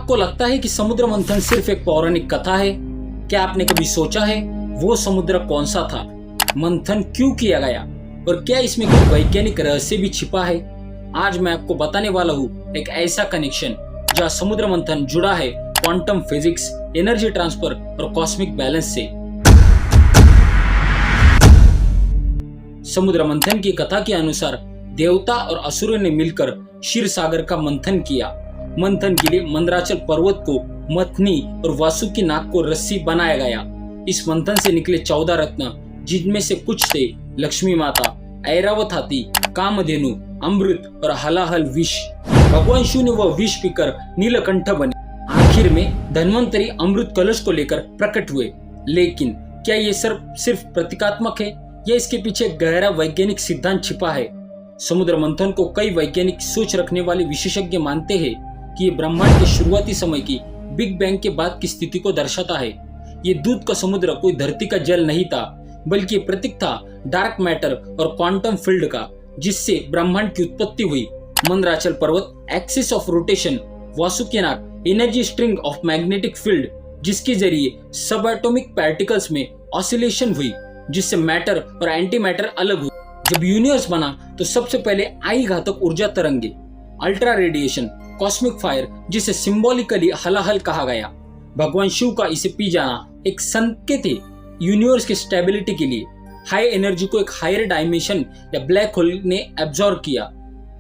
आपको लगता है कि समुद्र मंथन सिर्फ एक पौराणिक कथा है? क्या आपने कभी सोचा है वो समुद्र कौन सा था, मंथन क्यों किया गया और क्या इसमें कोई वैज्ञानिक रहस्य भी छिपा है? आज मैं आपको बताने वाला हूँ एक ऐसा कनेक्शन जहाँ समुद्र मंथन जुड़ा है क्वांटम फिजिक्स, एनर्जी ट्रांसफर और कॉस्मिक बैलेंस से। समुद्र मंथन की कथा के अनुसार देवता और असुरों ने मिलकर क्षीर सागर का मंथन किया। मंथन के लिए मंदराचल पर्वत को मथनी और वासुकी नाग को रस्सी बनाया गया। इस मंथन से निकले 14 रत्न, जिनमें से कुछ थे लक्ष्मी माता, ऐरावत हाथी, कामधेनु, अमृत और हलाहल विष। भगवान शिव ने वह विष पीकर नीलकंठ बने। आखिर में धन्वंतरी अमृत कलश को लेकर प्रकट हुए। लेकिन क्या ये सिर्फ प्रतीकात्मक है या इसके पीछे गहरा वैज्ञानिक सिद्धांत छिपा है? समुद्र मंथन को कई वैज्ञानिक सोच रखने वाले विशेषज्ञ मानते हैं कि ये ब्रह्मांड के शुरुआती समय की बिग बैंग के बाद की स्थिति को दर्शाता है। ये दूध का समुद्र कोई धरती का जल नहीं था, बल्कि प्रतीक था डार्क मैटर और क्वांटम फील्ड का, जिससे ब्रह्मांड की उत्पत्ति हुई। मंदराचल पर्वत axis of rotation, Vasuki Nag energy string of magnetic field, जिसके जरिए सब एटॉमिक पार्टिकल्स में ऑसिलेशन हुई, जिससे मैटर और एंटी मैटर अलग हुए। जब यूनिवर्स बना तो सबसे पहले आई घातक ऊर्जा तरंगे, अल्ट्रा रेडिएशन, कॉस्मिक फायर, जिसे सिंबॉलिकली हलाहल कहा गया। भगवान शिव का इसे पी जाना एक संकेत है यूनिवर्स की स्टेबिलिटी के लिए। हाई एनर्जी को एक हायर डायमेंशन या ब्लैक होल ने एब्जॉर्ब किया।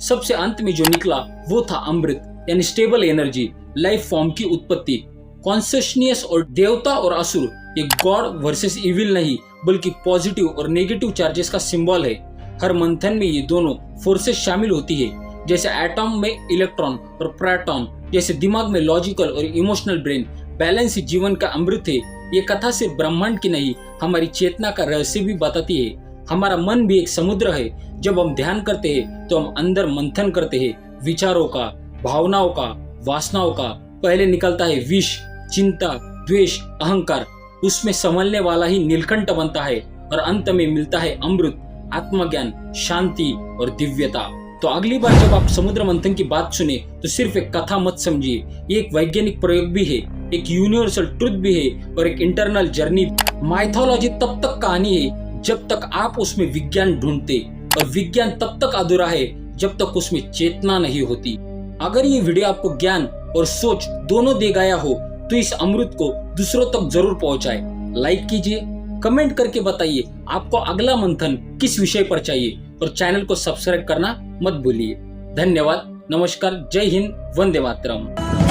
सबसे अंत में जो निकला वो था अमृत, यानी स्टेबल एनर्जी, लाइफ फॉर्म की उत्पत्ति। कॉन्शियसनेस और देवता और असुर एक गॉड वर्सेस इविल नहीं, बल्कि पॉजिटिव और नेगेटिव चार्जेस का सिंबल है। हर मंथन में ये दोनों फोर्सेस शामिल होती है, जैसे एटॉम में इलेक्ट्रॉन और प्रोटॉन, जैसे दिमाग में लॉजिकल और इमोशनल ब्रेन। बैलेंस ही जीवन का अमृत है। ये कथा सिर्फ ब्रह्मांड की नहीं, हमारी चेतना का रहस्य भी बताती है। हमारा मन भी एक समुद्र है। जब हम ध्यान करते हैं तो हम अंदर मंथन करते हैं, विचारों का, भावनाओं का, वासनाओं का। पहले निकलता है विष, चिंता, द्वेष, अहंकार। उसमें संभलने वाला ही नीलकंठ बनता है और अंत में मिलता है अमृत, आत्मज्ञान, शांति और दिव्यता। तो अगली बार जब आप समुद्र मंथन की बात सुने तो सिर्फ एक कथा मत समझिए, ये एक वैज्ञानिक प्रयोग भी है, एक यूनिवर्सल ट्रुथ भी है और एक इंटरनल जर्नी। माइथोलॉजी तब तक कहानी है जब तक आप उसमें विज्ञान ढूंढते, और विज्ञान तब तक अधूरा है जब तक उसमें चेतना नहीं होती। अगर ये वीडियो आपको ज्ञान और सोच दोनों दे गया हो तो इस अमृत को दूसरों तक जरूर पहुंचाए। लाइक कीजिए, कमेंट करके बताइए आपको अगला मंथन किस विषय पर चाहिए, और चैनल को सब्सक्राइब करना मत भूलिए। धन्यवाद, नमस्कार, जय हिंद, वंदे मातरम।